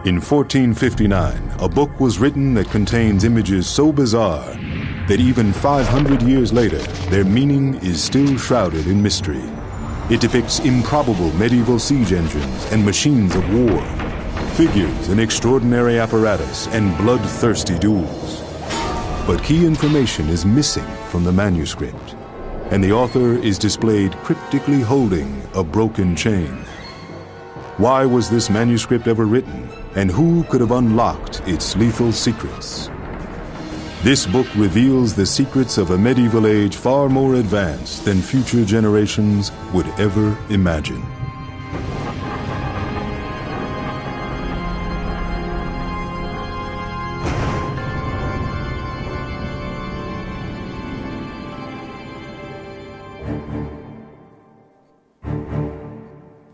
In 1459, a book was written that contains images so bizarre that even 500 years later, their meaning is still shrouded in mystery. It depicts improbable medieval siege engines and machines of war, figures in extraordinary apparatus, and bloodthirsty duels. But key information is missing from the manuscript, and the author is displayed cryptically holding a broken chain. Why was this manuscript ever written, and who could have unlocked its lethal secrets? This book reveals the secrets of a medieval age far more advanced than future generations would ever imagine.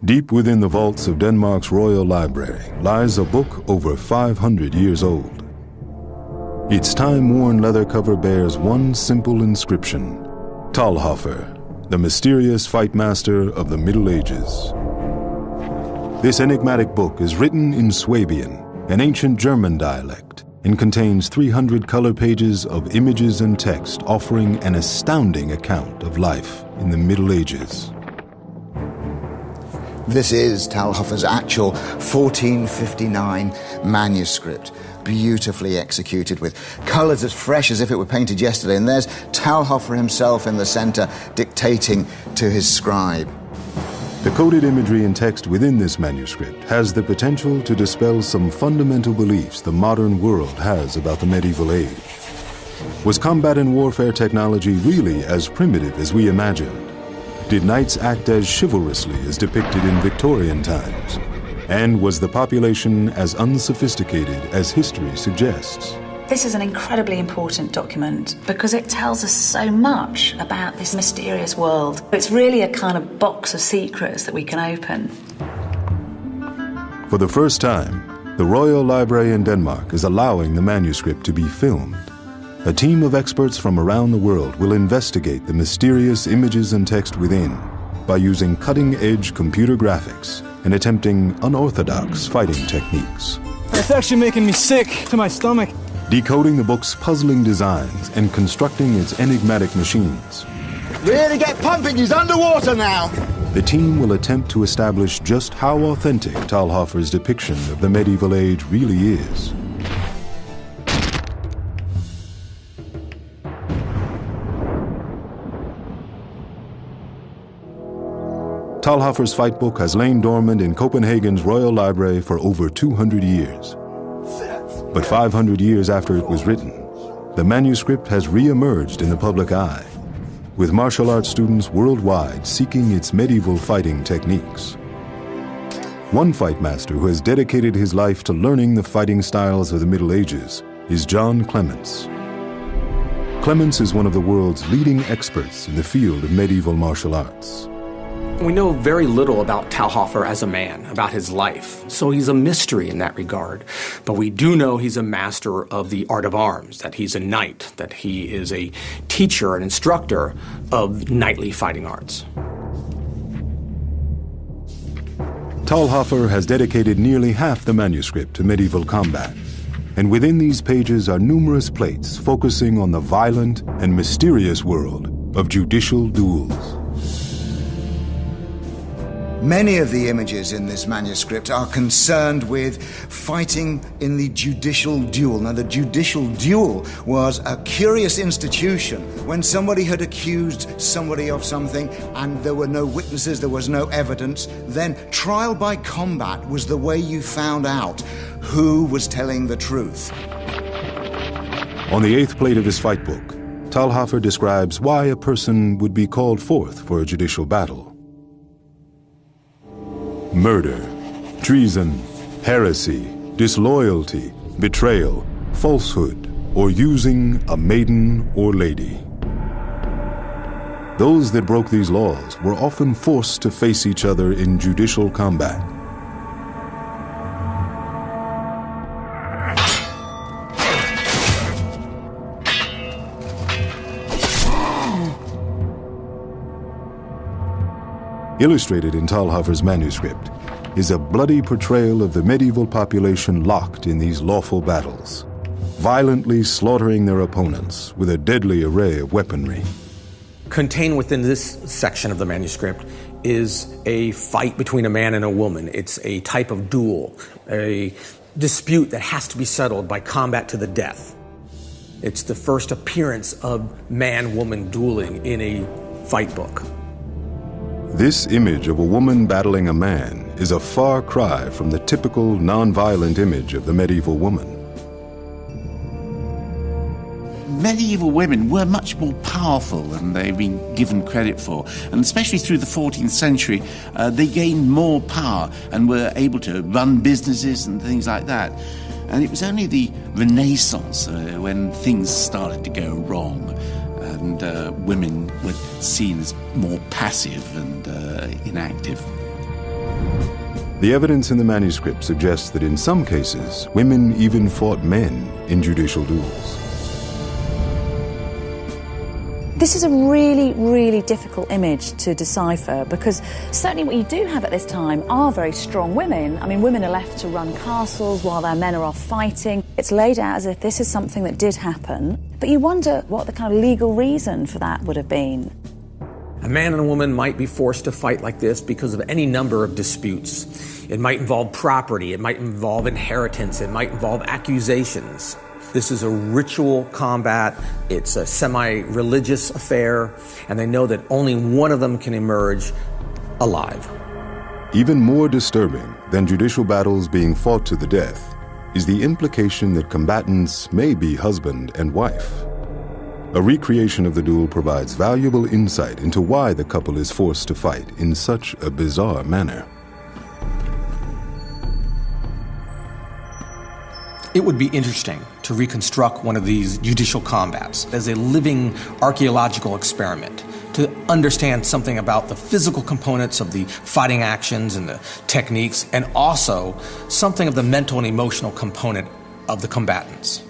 Deep within the vaults of Denmark's Royal Library lies a book over 500 years old. Its time-worn leather cover bears one simple inscription: Talhoffer, the mysterious fight master of the Middle Ages. This enigmatic book is written in Swabian, an ancient German dialect, and contains 300 color pages of images and text offering an astounding account of life in the Middle Ages. This is Talhoffer's actual 1459 manuscript, beautifully executed with colors as fresh as if it were painted yesterday. And there's Talhoffer himself in the center dictating to his scribe. The coded imagery and text within this manuscript has the potential to dispel some fundamental beliefs the modern world has about the medieval age. Was combat and warfare technology really as primitive as we imagined? Did knights act as chivalrously as depicted in Victorian times? And was the population as unsophisticated as history suggests? This is an incredibly important document because it tells us so much about this mysterious world. It's really a kind of box of secrets that we can open. For the first time, the Royal Library in Denmark is allowing the manuscript to be filmed. A team of experts from around the world will investigate the mysterious images and text within by using cutting-edge computer graphics and attempting unorthodox fighting techniques. It's actually making me sick to my stomach. Decoding the book's puzzling designs and constructing its enigmatic machines. Really get pumping, he's underwater now! The team will attempt to establish just how authentic Talhoffer's depiction of the medieval age really is. Talhoffer's Fightbook has lain dormant in Copenhagen's Royal Library for over 200 years. But 500 years after it was written, the manuscript has re-emerged in the public eye, with martial arts students worldwide seeking its medieval fighting techniques. One fight master who has dedicated his life to learning the fighting styles of the Middle Ages is John Clements. Clements is one of the world's leading experts in the field of medieval martial arts. We know very little about Talhoffer as a man, about his life, so he's a mystery in that regard. But we do know he's a master of the art of arms, that he's a knight, that he is a teacher, an instructor of knightly fighting arts. Talhoffer has dedicated nearly half the manuscript to medieval combat, and within these pages are numerous plates focusing on the violent and mysterious world of judicial duels. Many of the images in this manuscript are concerned with fighting in the judicial duel. Now, the judicial duel was a curious institution when somebody had accused somebody of something and there were no witnesses, there was no evidence. Then trial by combat was the way you found out who was telling the truth. On the 8th plate of his fight book, Talhoffer describes why a person would be called forth for a judicial battle. Murder, treason, heresy, disloyalty, betrayal, falsehood, or using a maiden or lady. Those that broke these laws were often forced to face each other in judicial combat. Illustrated in Talhoffer's manuscript is a bloody portrayal of the medieval population locked in these lawful battles, violently slaughtering their opponents with a deadly array of weaponry. Contained within this section of the manuscript is a fight between a man and a woman. It's a type of duel, a dispute that has to be settled by combat to the death. It's the first appearance of man-woman dueling in a fight book. This image of a woman battling a man is a far cry from the typical non-violent image of the medieval woman. Medieval women were much more powerful than they've been given credit for, and especially through the 14th century, they gained more power and were able to run businesses and things like that. And it was only the Renaissance when things started to go wrong, and women were seen as more passive and inactive. The evidence in the manuscript suggests that in some cases, women even fought men in judicial duels. This is a really, really difficult image to decipher because certainly what you do have at this time are very strong women. I mean, women are left to run castles while their men are off fighting. It's laid out as if this is something that did happen, but you wonder what the kind of legal reason for that would have been. A man and a woman might be forced to fight like this because of any number of disputes. It might involve property, it might involve inheritance, it might involve accusations. This is a ritual combat, it's a semi-religious affair, and they know that only one of them can emerge alive. Even more disturbing than judicial battles being fought to the death is the implication that combatants may be husband and wife. A recreation of the duel provides valuable insight into why the couple is forced to fight in such a bizarre manner. It would be interesting to reconstruct one of these judicial combats as a living archaeological experiment, to understand something about the physical components of the fighting actions and the techniques, and also something of the mental and emotional component of the combatants.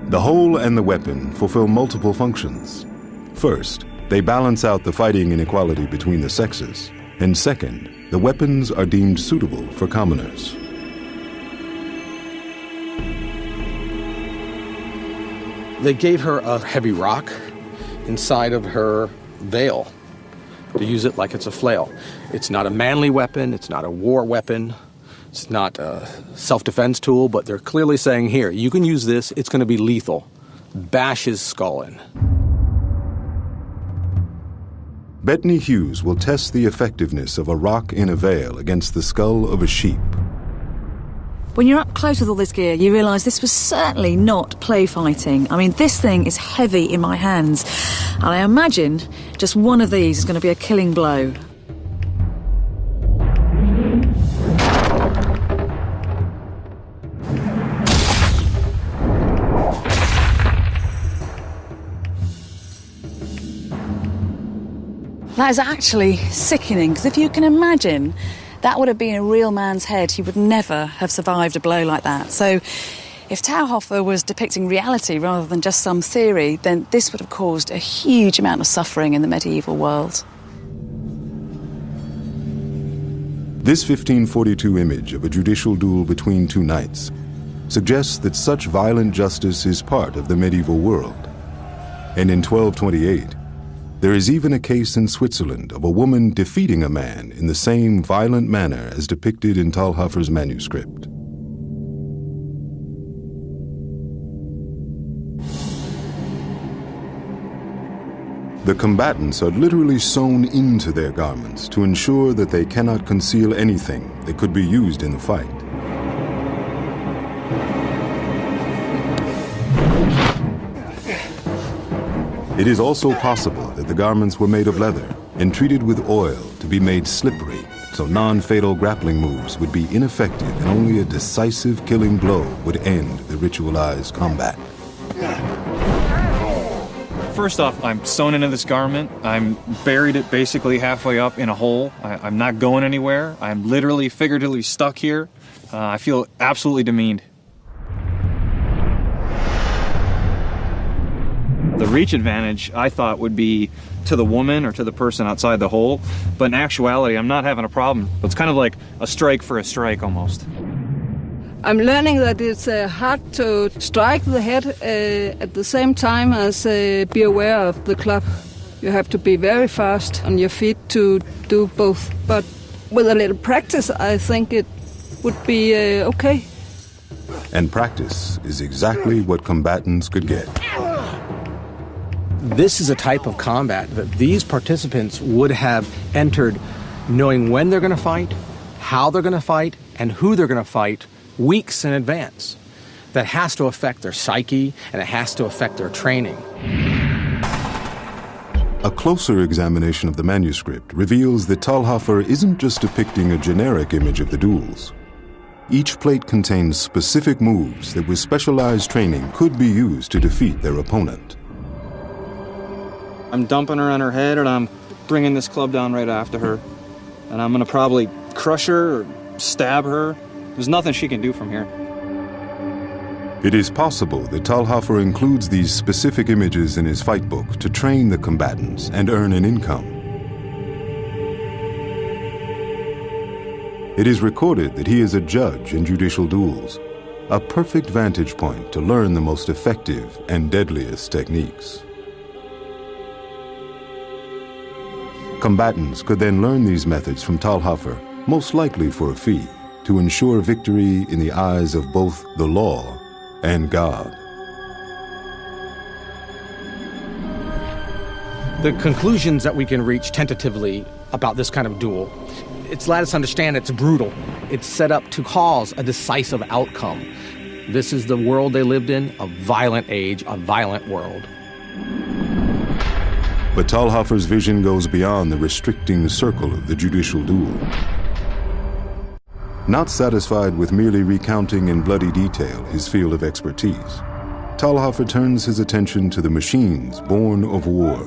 The hole and the weapon fulfill multiple functions. First, they balance out the fighting inequality between the sexes, and second, the weapons are deemed suitable for commoners. They gave her a heavy rock inside of her veil to use it like it's a flail. It's not a manly weapon, it's not a war weapon, it's not a self-defense tool, but they're clearly saying, here, you can use this, it's going to be lethal. Bash his skull in. Bettany Hughes will test the effectiveness of a rock in a veil against the skull of a sheep. When you're up close with all this gear, you realise this was certainly not play fighting. I mean, this thing is heavy in my hands, and I imagine just one of these is going to be a killing blow. That is actually sickening, because if you can imagine, that would have been a real man's head. He would never have survived a blow like that. So if Tauhofer was depicting reality rather than just some theory, then this would have caused a huge amount of suffering in the medieval world. This 1542 image of a judicial duel between two knights suggests that such violent justice is part of the medieval world. And in 1228, there is even a case in Switzerland of a woman defeating a man in the same violent manner as depicted in Tauhofer's manuscript. The combatants are literally sewn into their garments to ensure that they cannot conceal anything that could be used in the fight. It is also possible that the garments were made of leather and treated with oil to be made slippery, so non-fatal grappling moves would be ineffective and only a decisive killing blow would end the ritualized combat. First off, I'm sewn into this garment. I'm buried it basically halfway up in a hole. I'm not going anywhere. I'm literally, figuratively stuck here. I feel absolutely demeaned. The reach advantage, I thought, would be to the woman or to the person outside the hole, but in actuality, I'm not having a problem. It's kind of like a strike for a strike almost. I'm learning that it's hard to strike the head at the same time as be aware of the club. You have to be very fast on your feet to do both. But with a little practice, I think it would be okay. And practice is exactly what combatants could get. This is a type of combat that these participants would have entered knowing when they're going to fight, how they're going to fight, and who they're going to fight weeks in advance. That has to affect their psyche, and it has to affect their training. A closer examination of the manuscript reveals that Talhafer isn't just depicting a generic image of the duels. Each plate contains specific moves that with specialized training could be used to defeat their opponent. I'm dumping her on her head, and I'm bringing this club down right after her. And I'm going to probably crush her or stab her. There's nothing she can do from here. It is possible that Talhafer includes these specific images in his fight book to train the combatants and earn an income. It is recorded that he is a judge in judicial duels, a perfect vantage point to learn the most effective and deadliest techniques. Combatants could then learn these methods from Talhafer, most likely for a fee, to ensure victory in the eyes of both the law and God. The conclusions that we can reach tentatively about this kind of duel, it's let us understand it's brutal. It's set up to cause a decisive outcome. This is the world they lived in, a violent age, a violent world. But Talhafer's vision goes beyond the restricting circle of the judicial duel. Not satisfied with merely recounting in bloody detail his field of expertise, Talhafer turns his attention to the machines born of war.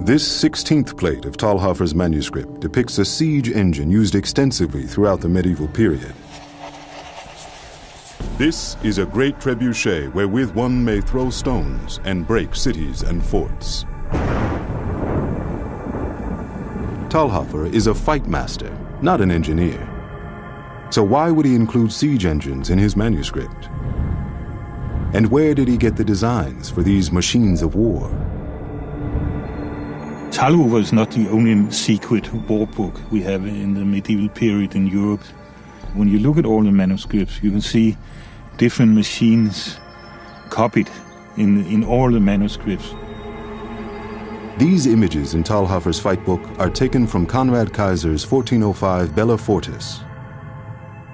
This 16th plate of Talhafer's manuscript depicts a siege engine used extensively throughout the medieval period. This is a great trebuchet wherewith one may throw stones and break cities and forts. Talhafer is a fight master, not an engineer. So why would he include siege engines in his manuscript? And where did he get the designs for these machines of war? Talhafer is not the only secret war book we have in the medieval period in Europe. When you look at all the manuscripts, you can see different machines copied in all the manuscripts. These images in Talhafer's fight book are taken from Conrad Kaiser's 1405 Bella Fortis.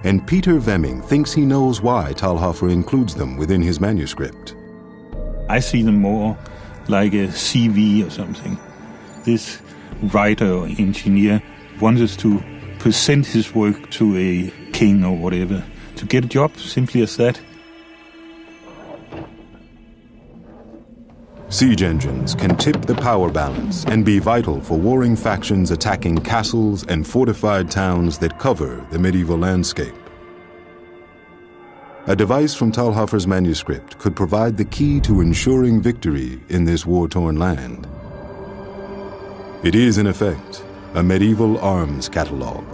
And Peter Vemming thinks he knows why Talhafer includes them within his manuscript. I see them more like a CV or something. This writer or engineer wants us to present his work to a king or whatever, to get a job, simply as that. Siege engines can tip the power balance and be vital for warring factions attacking castles and fortified towns that cover the medieval landscape. A device from Talhafer's manuscript could provide the key to ensuring victory in this war-torn land. It is, in effect, a medieval arms catalogue.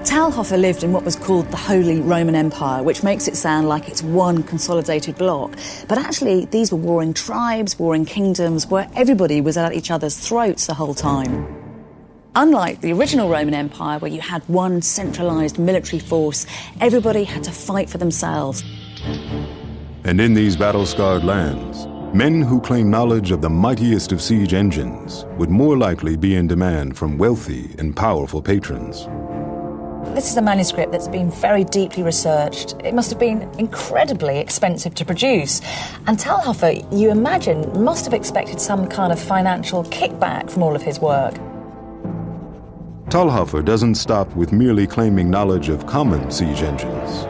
Talhafer lived in what was called the Holy Roman Empire, which makes it sound like it's one consolidated block. But actually, these were warring tribes, warring kingdoms, where everybody was at each other's throats the whole time. Unlike the original Roman Empire, where you had one centralized military force, everybody had to fight for themselves. And in these battle-scarred lands, men who claim knowledge of the mightiest of siege engines would more likely be in demand from wealthy and powerful patrons. This is a manuscript that's been very deeply researched. It must have been incredibly expensive to produce. And Talhafer, you imagine, must have expected some kind of financial kickback from all of his work. Talhafer doesn't stop with merely claiming knowledge of common siege engines.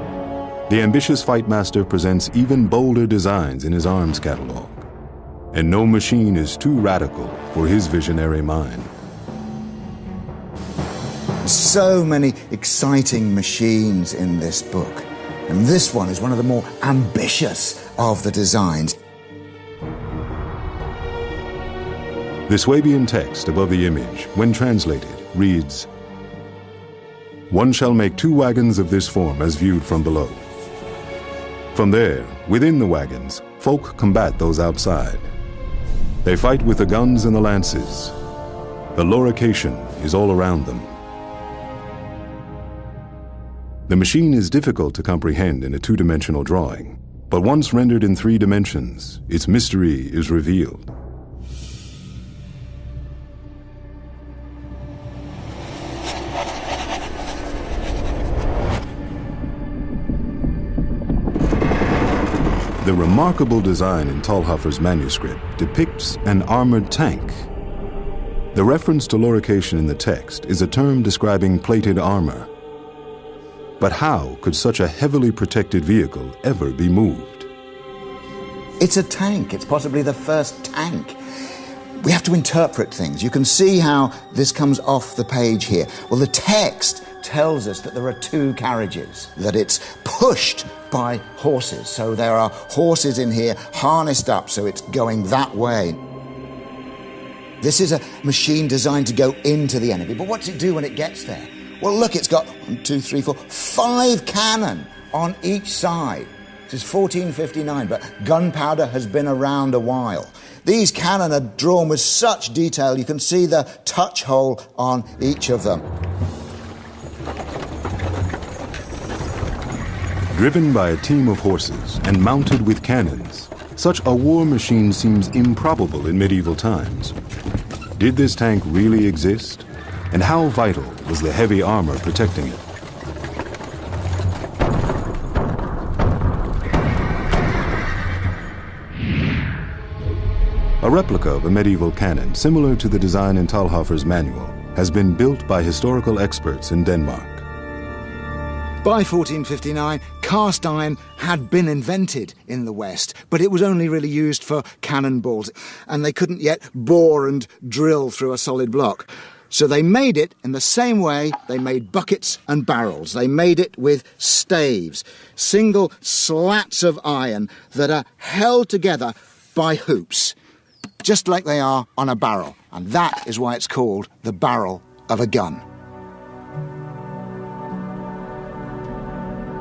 The ambitious fightmaster presents even bolder designs in his arms catalog. And no machine is too radical for his visionary mind. So many exciting machines in this book. And this one is one of the more ambitious of the designs. The Swabian text above the image, when translated, reads, "One shall make 2 wagons of this form as viewed from below. From there, within the wagons, folk combat those outside. They fight with the guns and the lances. The lorication is all around them." The machine is difficult to comprehend in a 2-dimensional drawing, but once rendered in 3 dimensions, its mystery is revealed. The remarkable design in Talhofer's manuscript depicts an armored tank. The reference to lorication in the text is a term describing plated armor. But how could such a heavily protected vehicle ever be moved? It's a tank. It's possibly the first tank. We have to interpret things. You can see how this comes off the page here. Well, the text tells us that there are 2 carriages, that it's pushed by horses. So there are horses in here harnessed up, so it's going that way. This is a machine designed to go into the enemy. But what's it do when it gets there? Well, look, it's got 1, 2, 3, 4, 5 cannon on each side. This is 1459, but gunpowder has been around a while. These cannon are drawn with such detail, you can see the touch hole on each of them. Driven by a team of horses and mounted with cannons, such a war machine seems improbable in medieval times. Did this tank really exist? And how vital was the heavy armor protecting it? A replica of a medieval cannon, similar to the design in Talhofer's manual, has been built by historical experts in Denmark. By 1459, cast iron had been invented in the West, but it was only really used for cannonballs, and they couldn't yet bore and drill through a solid block. So they made it in the same way they made buckets and barrels. They made it with staves, single slats of iron that are held together by hoops, just like they are on a barrel. And that is why it's called the barrel of a gun.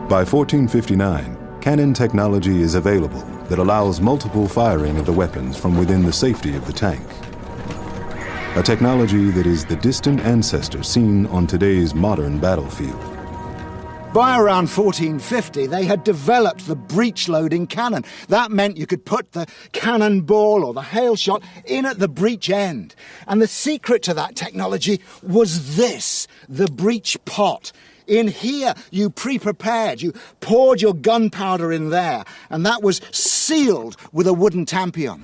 By 1459, cannon technology is available that allows multiple firing of the weapons from within the safety of the tank. A technology that is the distant ancestor seen on today's modern battlefield. By around 1450, they had developed the breech-loading cannon. That meant you could put the cannonball or the hail shot in at the breech end. And the secret to that technology was this, the breech pot. In here, you pre-prepared, you poured your gunpowder in there, and that was sealed with a wooden tampion.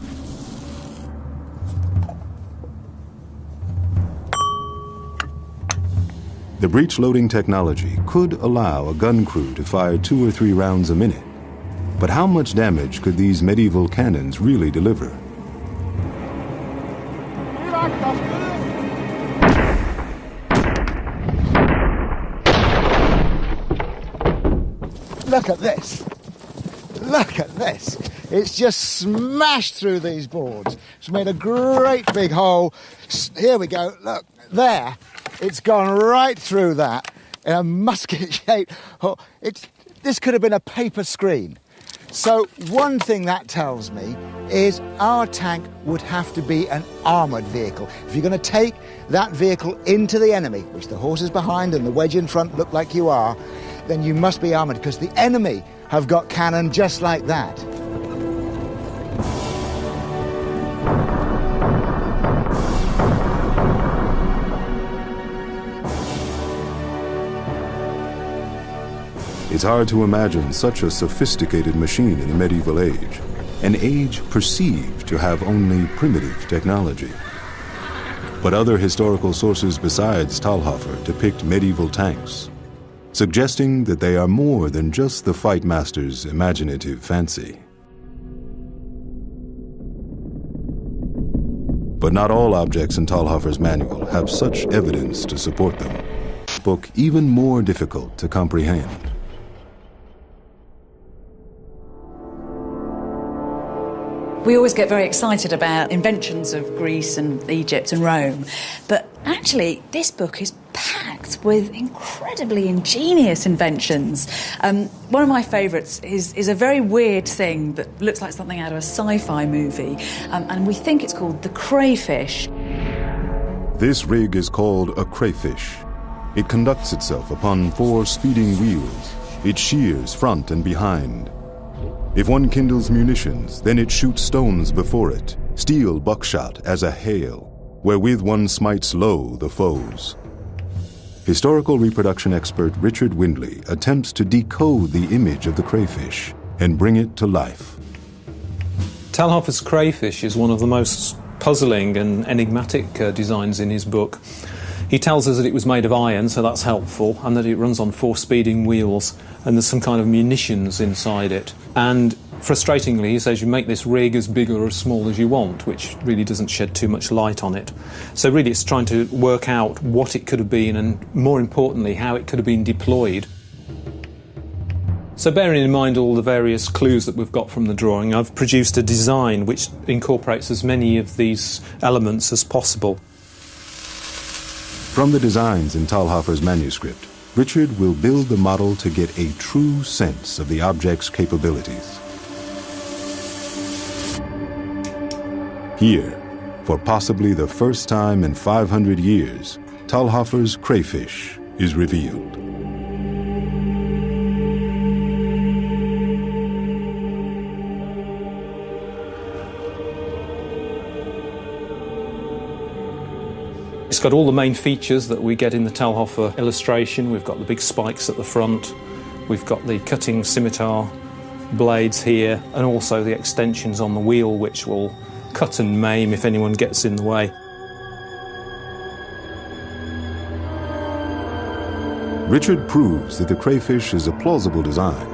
The breech-loading technology could allow a gun crew to fire 2 or 3 rounds a minute. But how much damage could these medieval cannons really deliver? Look at this. Look at this. It's just smashed through these boards. It's made a great big hole. Here we go. Look, there. It's gone right through that in a musket-shaped hole. This could have been a paper screen. So one thing that tells me is our tank would have to be an armoured vehicle. If you're going to take that vehicle into the enemy, which the horses behind and the wedge in front look like you are, then you must be armoured, because the enemy have got cannon just like that. It's hard to imagine such a sophisticated machine in the medieval age, an age perceived to have only primitive technology. But other historical sources besides Talhofer depict medieval tanks, suggesting that they are more than just the fight master's imaginative fancy. But not all objects in Talhofer's manual have such evidence to support them. book even more difficult to comprehend. We always get very excited about inventions of Greece and Egypt and Rome, but actually this book is packed with incredibly ingenious inventions. One of my favourites is a very weird thing that looks like something out of a sci-fi movie, and we think it's called the crayfish. This rig is called a crayfish. It conducts itself upon 4 speeding wheels. It shears front and behind. If one kindles munitions, then it shoots stones before it, steel buckshot as a hail, wherewith one smites low the foes. Historical reproduction expert Richard Windley attempts to decode the image of the crayfish and bring it to life. Talhofer's crayfish is one of the most puzzling and enigmatic designs in his book. He tells us that it was made of iron, so that's helpful, and that it runs on 4 speeding wheels, and there's some kind of munitions inside it. And frustratingly, he says you make this rig as big or as small as you want, which really doesn't shed too much light on it. So really it's trying to work out what it could have been, and more importantly, how it could have been deployed. So bearing in mind all the various clues that we've got from the drawing, I've produced a design which incorporates as many of these elements as possible. From the designs in Talhofer's manuscript, Richard will build the model to get a true sense of the object's capabilities. Here, for possibly the first time in 500 years, Talhofer's crayfish is revealed. It's got all the main features that we get in the Talhofer illustration. We've got the big spikes at the front, we've got the cutting scimitar blades here, and also the extensions on the wheel which will cut and maim if anyone gets in the way. Richard proves that the crayfish is a plausible design,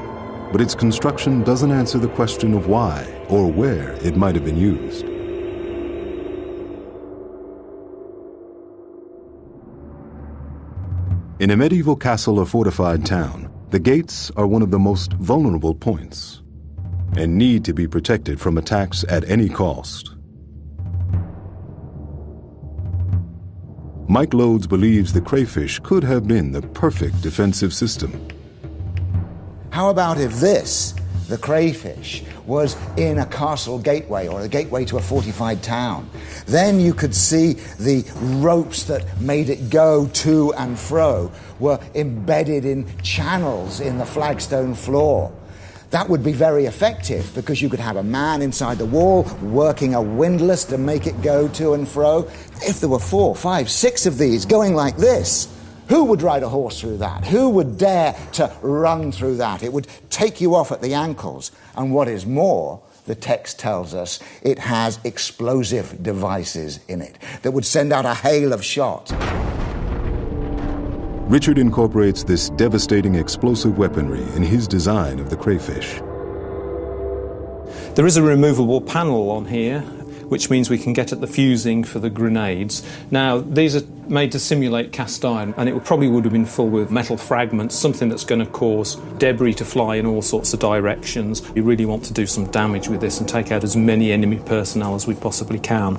but its construction doesn't answer the question of why or where it might have been used. In a medieval castle or fortified town, the gates are one of the most vulnerable points and need to be protected from attacks at any cost. Mike Loades believes the crayfish could have been the perfect defensive system. How about if this, the crayfish, was in a castle gateway or a gateway to a fortified town? Then you could see the ropes that made it go to and fro were embedded in channels in the flagstone floor. That would be very effective because you could have a man inside the wall working a windlass to make it go to and fro. If there were 4, 5, 6 of these going like this, who would ride a horse through that? Who would dare to run through that? It would take you off at the ankles. And what is more, the text tells us it has explosive devices in it that would send out a hail of shot. Richard incorporates this devastating explosive weaponry in his design of the crayfish. There is a removable panel on here, which means we can get at the fusing for the grenades. Now, these are made to simulate cast iron, and it probably would have been full with metal fragments, something that's going to cause debris to fly in all sorts of directions. We really want to do some damage with this and take out as many enemy personnel as we possibly can.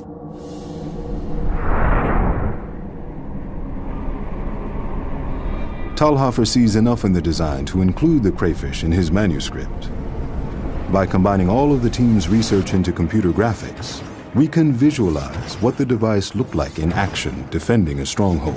Talhofer sees enough in the design to include the crayfish in his manuscript. By combining all of the team's research into computer graphics, we can visualize what the device looked like in action defending a stronghold.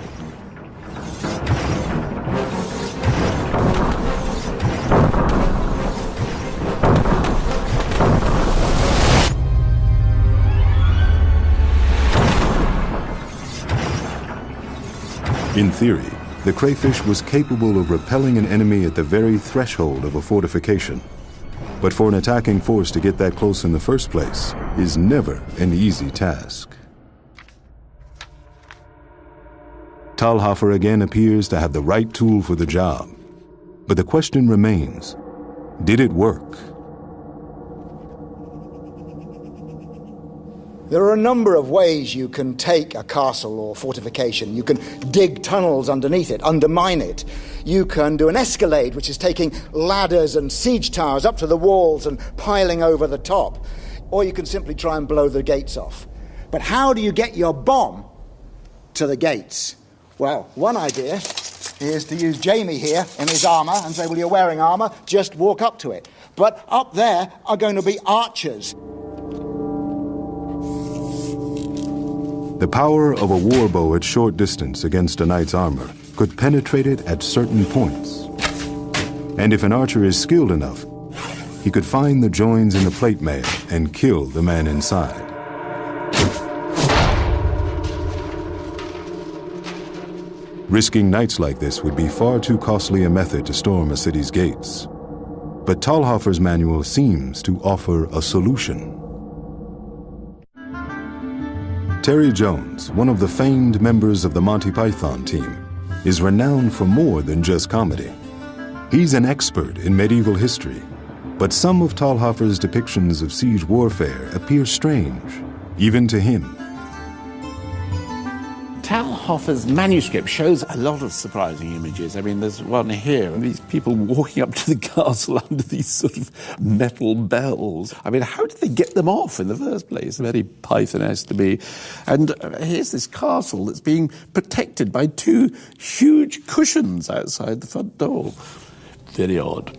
In theory, the crayfish was capable of repelling an enemy at the very threshold of a fortification. But for an attacking force to get that close in the first place is never an easy task. Talhofer again appears to have the right tool for the job. But the question remains, did it work? There are a number of ways you can take a castle or fortification. You can dig tunnels underneath it, undermine it. You can do an escalade, which is taking ladders and siege towers up to the walls and piling over the top. Or you can simply try and blow the gates off. But how do you get your bomb to the gates? Well, one idea is to use Jamie here in his armour and say, well, you're wearing armour, just walk up to it. But up there are going to be archers. The power of a warbow at short distance against a knight's armor could penetrate it at certain points. And if an archer is skilled enough, he could find the joins in the plate mail and kill the man inside. Risking knights like this would be far too costly a method to storm a city's gates. But Talhofer's manual seems to offer a solution. Terry Jones, one of the famed members of the Monty Python team, is renowned for more than just comedy. He's an expert in medieval history, but some of Talhofer's depictions of siege warfare appear strange, even to him. Talhofer's manuscript shows a lot of surprising images. I mean, there's one here, and these people walking up to the castle under these sort of metal bells. I mean, how did they get them off in the first place? Very Python-esque to me. And here's this castle that's being protected by two huge cushions outside the front door. Very odd.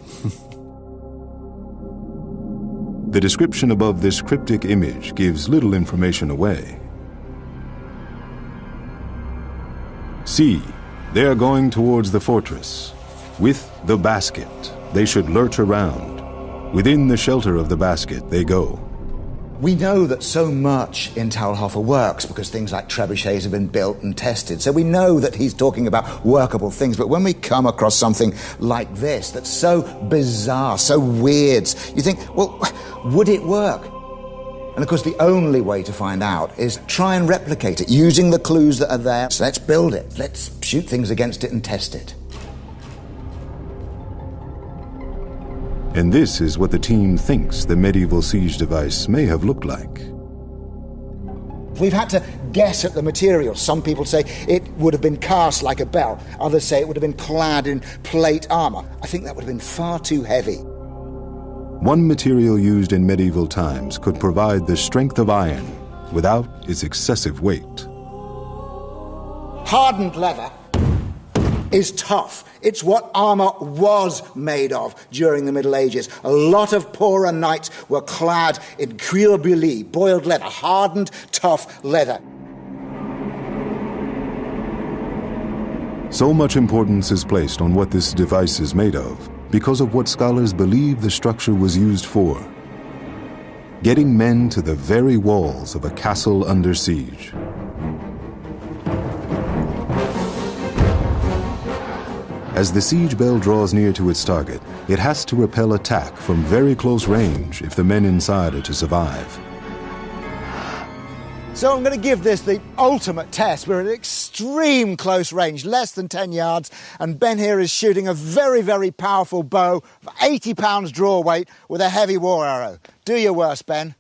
The description above this cryptic image gives little information away. See, they are going towards the fortress. With the basket, they should lurch around. Within the shelter of the basket, they go. We know that so much in Talhofer works because things like trebuchets have been built and tested. So we know that he's talking about workable things. But when we come across something like this that's so bizarre, so weird, you think, well, would it work? And of course, the only way to find out is try and replicate it using the clues that are there. So let's build it. Let's shoot things against it and test it. And this is what the team thinks the medieval siege device may have looked like. We've had to guess at the materials. Some people say it would have been cast like a bell. Others say it would have been clad in plate armour. I think that would have been far too heavy. One material used in medieval times could provide the strength of iron without its excessive weight. Hardened leather is tough. It's what armour was made of during the Middle Ages. A lot of poorer knights were clad in cuir brûlée, boiled leather, hardened, tough leather. So much importance is placed on what this device is made of because of what scholars believe the structure was used for: getting men to the very walls of a castle under siege. As the siege bell draws near to its target, it has to repel attack from very close range if the men inside are to survive. So I'm going to give this the ultimate test. We're at extreme close range, less than 10 yards, and Ben here is shooting a very, very powerful bow of 80 pounds draw weight with a heavy war arrow. Do your worst, Ben.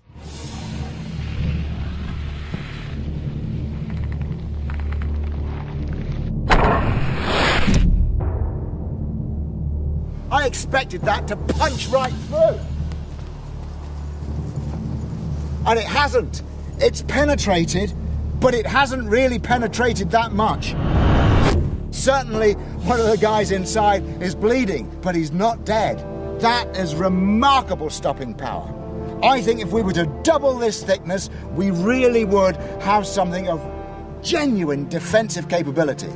I expected that to punch right through. And it hasn't. It's penetrated, but it hasn't really penetrated that much. Certainly, one of the guys inside is bleeding, but he's not dead. That is remarkable stopping power. I think if we were to double this thickness, we really would have something of genuine defensive capability.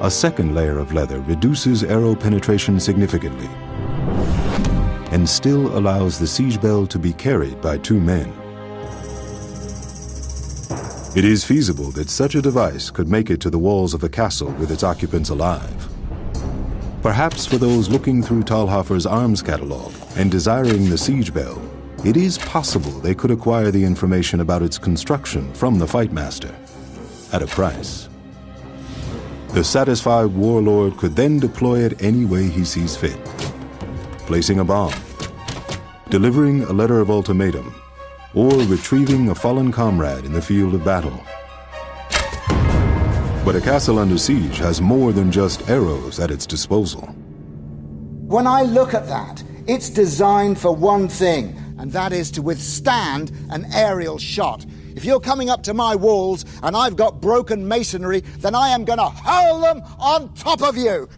A second layer of leather reduces arrow penetration significantly and still allows the siege bell to be carried by two men. It is feasible that such a device could make it to the walls of a castle with its occupants alive. Perhaps for those looking through Talhofer's arms catalog and desiring the siege bell, it is possible they could acquire the information about its construction from the Fightmaster at a price. The satisfied warlord could then deploy it any way he sees fit, placing a bomb, delivering a letter of ultimatum, or retrieving a fallen comrade in the field of battle. But a castle under siege has more than just arrows at its disposal. When I look at that, it's designed for one thing, and that is to withstand an aerial shot. If you're coming up to my walls and I've got broken masonry, then I am going to hurl them on top of you.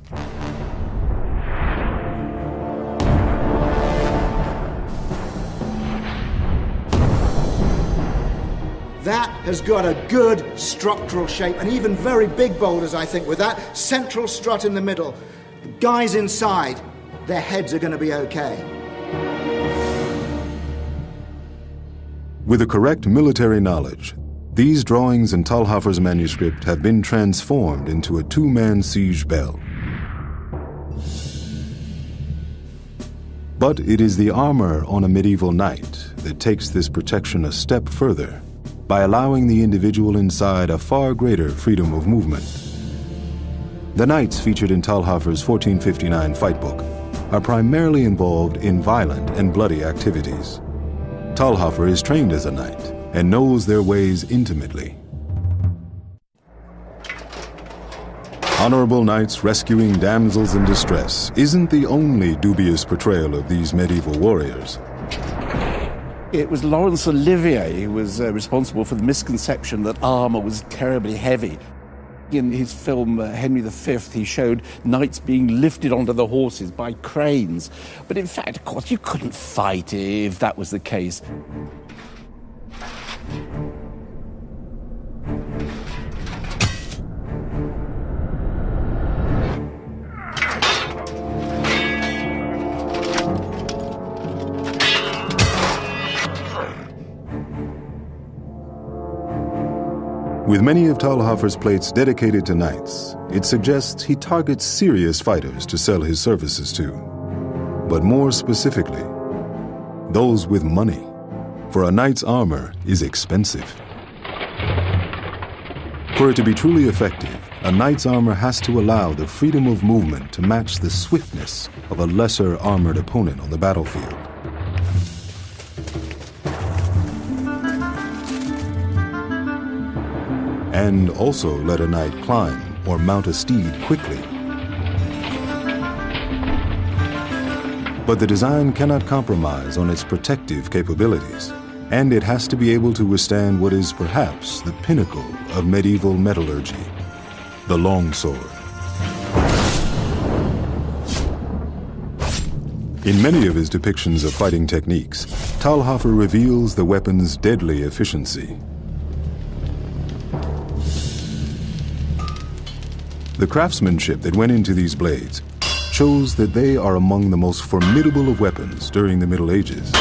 That has got a good structural shape, and even very big boulders, I think, with that central strut in the middle. The guys inside, their heads are going to be okay. With the correct military knowledge, these drawings in Talhoffer's manuscript have been transformed into a two-man siege bell. But it is the armor on a medieval knight that takes this protection a step further by allowing the individual inside a far greater freedom of movement. The knights featured in Talhoffer's 1459 Fightbook are primarily involved in violent and bloody activities. Talhoffer is trained as a knight and knows their ways intimately. Honorable knights rescuing damsels in distress isn't the only dubious portrayal of these medieval warriors. It was Laurence Olivier who was responsible for the misconception that armour was terribly heavy. In his film Henry V, he showed knights being lifted onto the horses by cranes. But in fact, of course, you couldn't fight if that was the case. With many of Talhoffer's plates dedicated to knights, it suggests he targets serious fighters to sell his services to. But more specifically, those with money, for a knight's armor is expensive. For it to be truly effective, a knight's armor has to allow the freedom of movement to match the swiftness of a lesser armored opponent on the battlefield. And also let a knight climb or mount a steed quickly. But the design cannot compromise on its protective capabilities, and it has to be able to withstand what is perhaps the pinnacle of medieval metallurgy, the longsword. In many of his depictions of fighting techniques, Talhoffer reveals the weapon's deadly efficiency. The craftsmanship that went into these blades shows that they are among the most formidable of weapons during the Middle Ages.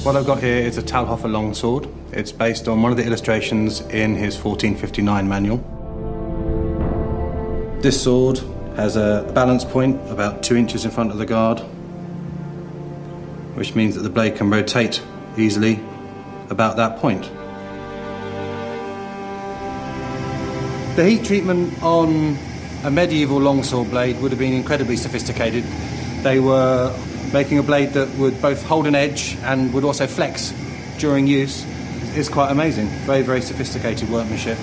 What I've got here is a Talhoffer longsword. It's based on one of the illustrations in his 1459 manual. This sword has a balance point about 2 inches in front of the guard, which means that the blade can rotate easily about that point. The heat treatment on a medieval longsword blade would have been incredibly sophisticated. They were making a blade that would both hold an edge and would also flex during use. It's quite amazing. Very, very sophisticated workmanship.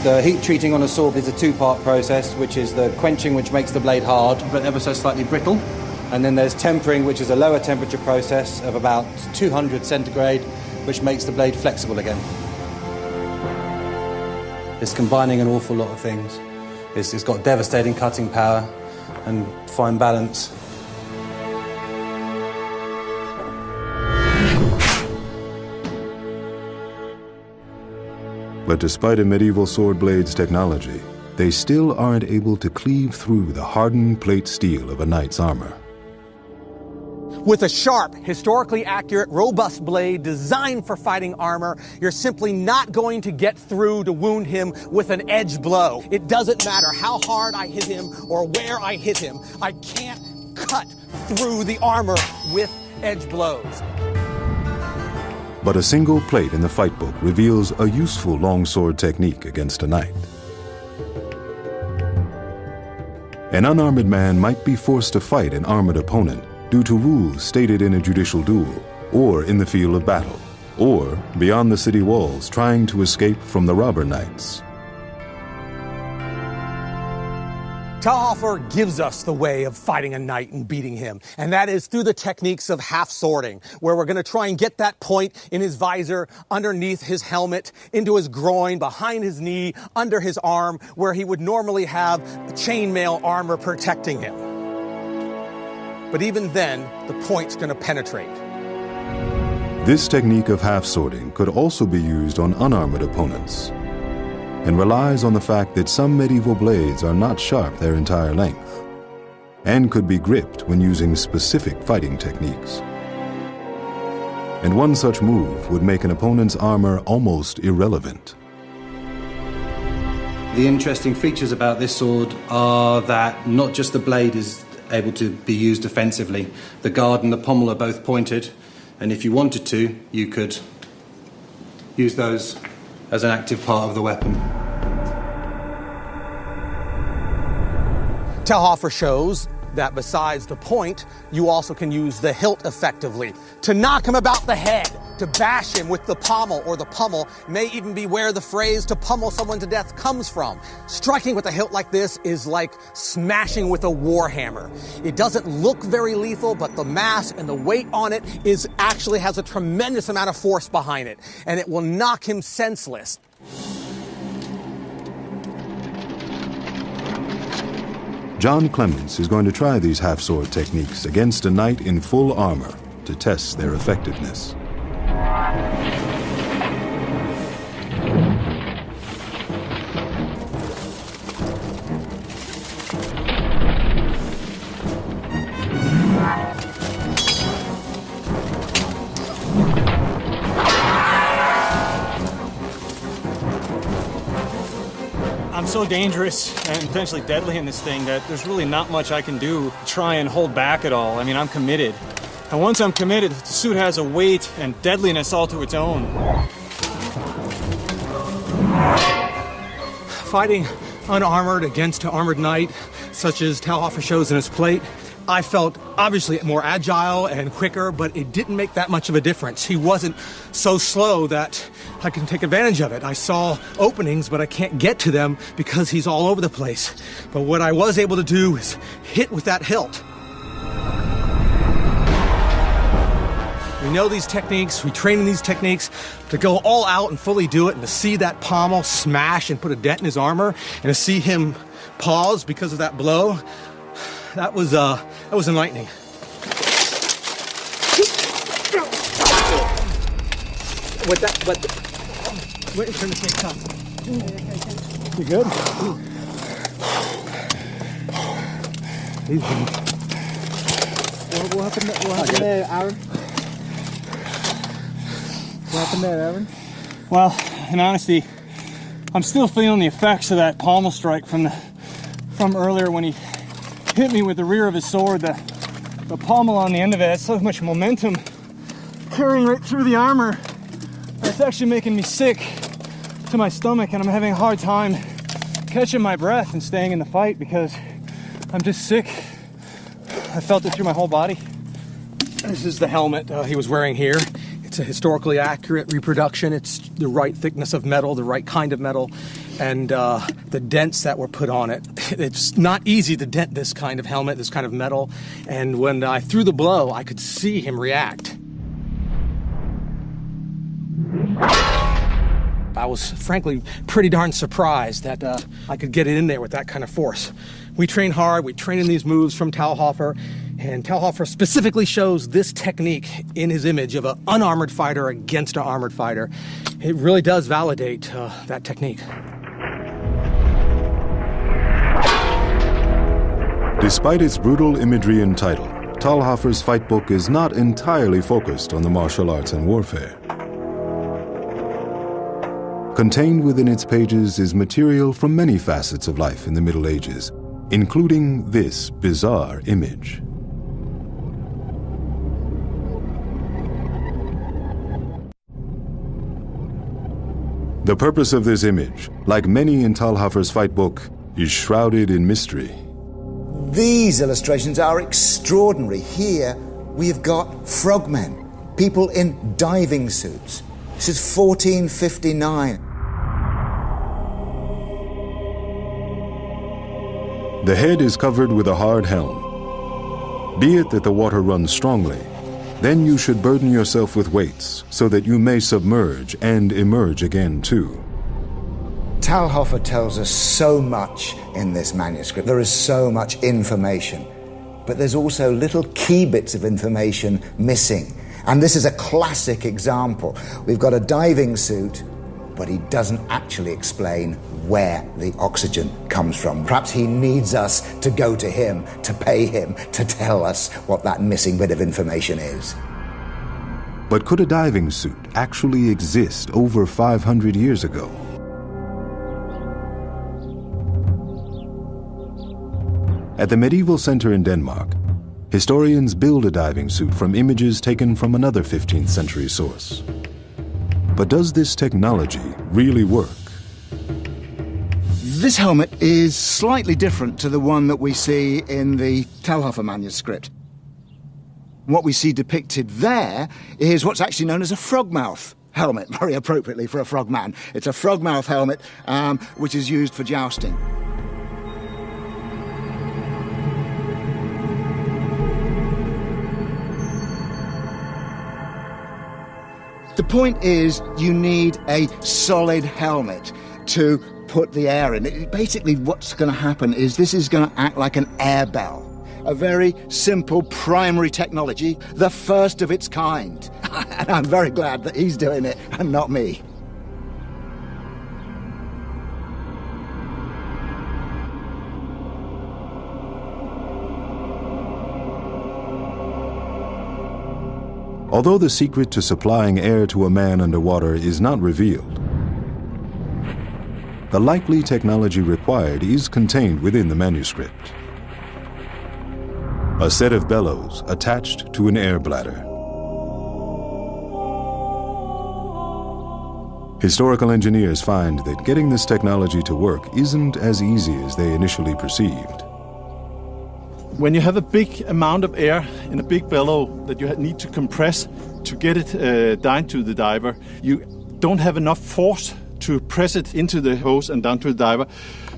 The heat treating on a sword is a two-part process, which is the quenching, which makes the blade hard but ever so slightly brittle. And then there's tempering, which is a lower temperature process of about 200 centigrade, which makes the blade flexible again. It's combining an awful lot of things. It's got devastating cutting power and fine balance. But despite a medieval sword blade's technology, they still aren't able to cleave through the hardened plate steel of a knight's armor. With a sharp, historically accurate, robust blade designed for fighting armor, you're simply not going to get through to wound him with an edge blow. It doesn't matter how hard I hit him or where I hit him. I can't cut through the armor with edge blows. But a single plate in the Fightbook reveals a useful longsword technique against a knight. An unarmed man might be forced to fight an armored opponent due to rules stated in a judicial duel, or in the field of battle, or beyond the city walls trying to escape from the robber knights. Talhofer gives us the way of fighting a knight and beating him, and that is through the techniques of half swording, where we're going to try and get that point in his visor, underneath his helmet, into his groin, behind his knee, under his arm, where he would normally have chainmail armor protecting him. But even then, the point's going to penetrate. This technique of half swording could also be used on unarmored opponents, and relies on the fact that some medieval blades are not sharp their entire length, and could be gripped when using specific fighting techniques. And one such move would make an opponent's armor almost irrelevant. The interesting features about this sword are that not just the blade is able to be used defensively, the guard and the pommel are both pointed, and if you wanted to, you could use those as an active part of the weapon. Talhofer shows that besides the point, you also can use the hilt effectively to knock him about the head, to bash him with the pommel, or the pummel may even be where the phrase to pummel someone to death comes from. Striking with a hilt like this is like smashing with a war hammer. It doesn't look very lethal, but the mass and the weight on it actually has a tremendous amount of force behind it, and it will knock him senseless. John Clements is going to try these half-sword techniques against a knight in full armor to test their effectiveness. I'm so dangerous and potentially deadly in this thing that there's really not much I can do to try and hold back at all. I mean, I'm committed. And once I'm committed, the suit has a weight and deadliness all to its own. Fighting unarmored against an armored knight, such as Talhofer shows in his plate, I felt obviously more agile and quicker, but it didn't make that much of a difference. He wasn't so slow that I can take advantage of it. I saw openings, but I can't get to them because he's all over the place. But what I was able to do is hit with that hilt. We know these techniques, we train in these techniques. To go all out and fully do it, and to see that pommel smash and put a dent in his armor, and to see him pause because of that blow, that was enlightening. Wait, turn this thing up. You good? What happened there, Aaron? What happened there, Aaron? Well, in honesty, I'm still feeling the effects of that pommel strike from earlier when he hit me with the rear of his sword. The pommel on the end of it has so much momentum carrying right through the armor. It's actually making me sick to my stomach, and I'm having a hard time catching my breath and staying in the fight because I'm just sick. I felt it through my whole body. This is the helmet he was wearing here. It's a historically accurate reproduction. It's the right thickness of metal, the right kind of metal, and the dents that were put on it. It's not easy to dent this kind of helmet, this kind of metal, and when I threw the blow, I could see him react. I was frankly pretty darn surprised that I could get it in there with that kind of force. We train hard, we train in these moves from Talhofer, and Talhofer specifically shows this technique in his image of an unarmored fighter against an armored fighter. It really does validate that technique. Despite its brutal imagery and title, Talhofer's Fightbook is not entirely focused on the martial arts and warfare. Contained within its pages is material from many facets of life in the Middle Ages, including this bizarre image. The purpose of this image, like many in Talhofer's Fightbook, is shrouded in mystery. These illustrations are extraordinary. Here we've got frogmen, people in diving suits. This is 1459. The head is covered with a hard helm. Be it that the water runs strongly, then you should burden yourself with weights so that you may submerge and emerge again too. Talhofer tells us so much in this manuscript. There is so much information, but there's also little key bits of information missing. And this is a classic example. We've got a diving suit, but he doesn't actually explain where the oxygen comes from. Perhaps he needs us to go to him, to pay him, to tell us what that missing bit of information is. But could a diving suit actually exist over 500 years ago? At the medieval center in Denmark, historians build a diving suit from images taken from another 15th century source. But does this technology really work? This helmet is slightly different to the one that we see in the Talhofer manuscript. What we see depicted there is what's actually known as a frogmouth helmet, very appropriately for a frogman. It's a frogmouth helmet which is used for jousting. The point is, you need a solid helmet to put the air in. Basically, what's going to happen is this is going to act like an air bell. A very simple primary technology, the first of its kind. And I'm very glad that he's doing it and not me. Although the secret to supplying air to a man underwater is not revealed, the likely technology required is contained within the manuscript. A set of bellows attached to an air bladder. Historical engineers find that getting this technology to work isn't as easy as they initially perceived. When you have a big amount of air in a big bellow that you need to compress to get it down to the diver, you don't have enough force to press it into the hose and down to the diver.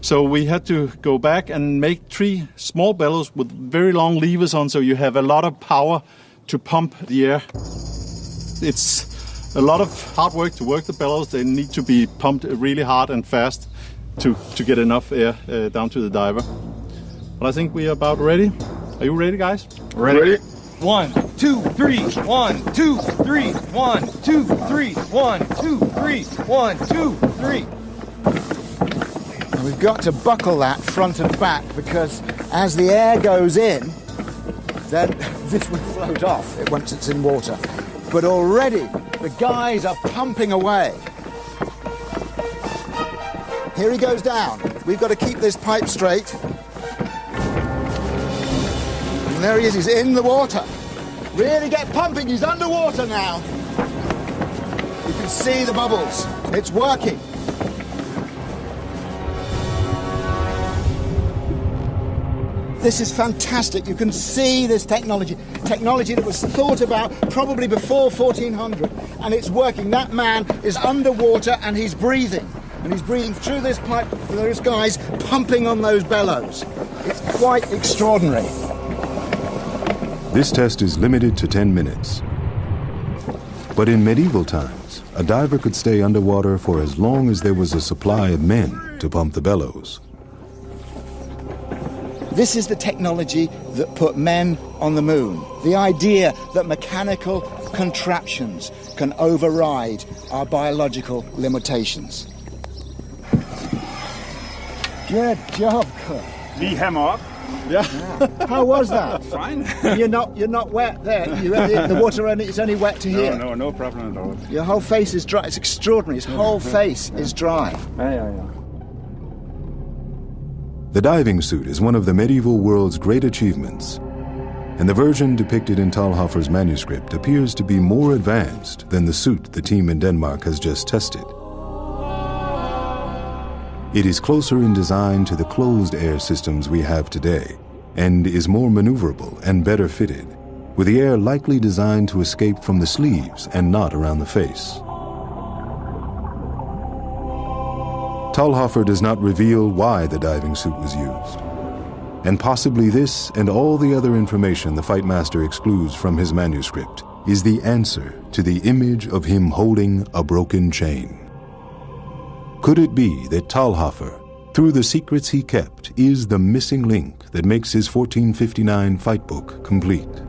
So we had to go back and make 3 small bellows with very long levers on, so you have a lot of power to pump the air. It's a lot of hard work to work the bellows. They need to be pumped really hard and fast to get enough air down to the diver. But I think we are about ready. Are you ready, guys? Ready. 1, 2, 3. 1, 2, 3. 1, 2, 3. 1, 2, 3. 1, 2, 3. And we've got to buckle that front and back because as the air goes in, then this will float off once it's in water. But already the guys are pumping away. Here he goes down. We've got to keep this pipe straight. And there he is, he's in the water. Really get pumping, he's underwater now. You can see the bubbles. It's working. This is fantastic. You can see this technology that was thought about probably before 1400, and it's working. That man is underwater and he's breathing. And he's breathing through this pipe. There's guys pumping on those bellows. It's quite extraordinary. This test is limited to 10 minutes. But in medieval times, a diver could stay underwater for as long as there was a supply of men to pump the bellows. This is the technology that put men on the moon. The idea that mechanical contraptions can override our biological limitations. Good job, Cook. Lige hammer up. Yeah. How was that? Fine. You're not wet there. The water it's only wet to here. No problem at all. Your whole face is dry. It's extraordinary. His whole face is dry. Yeah. The diving suit is one of the medieval world's great achievements, and the version depicted in Talhofer's manuscript appears to be more advanced than the suit the team in Denmark has just tested. It is closer in design to the closed air systems we have today, and is more maneuverable and better fitted, with the air likely designed to escape from the sleeves and not around the face. Talhofer does not reveal why the diving suit was used. And possibly this and all the other information the Fightmaster excludes from his manuscript is the answer to the image of him holding a broken chain. Could it be that Talhofer, through the secrets he kept, is the missing link that makes his 1459 fight book complete?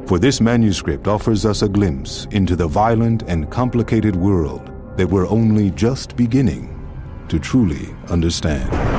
For this manuscript offers us a glimpse into the violent and complicated world that we're only just beginning to truly understand.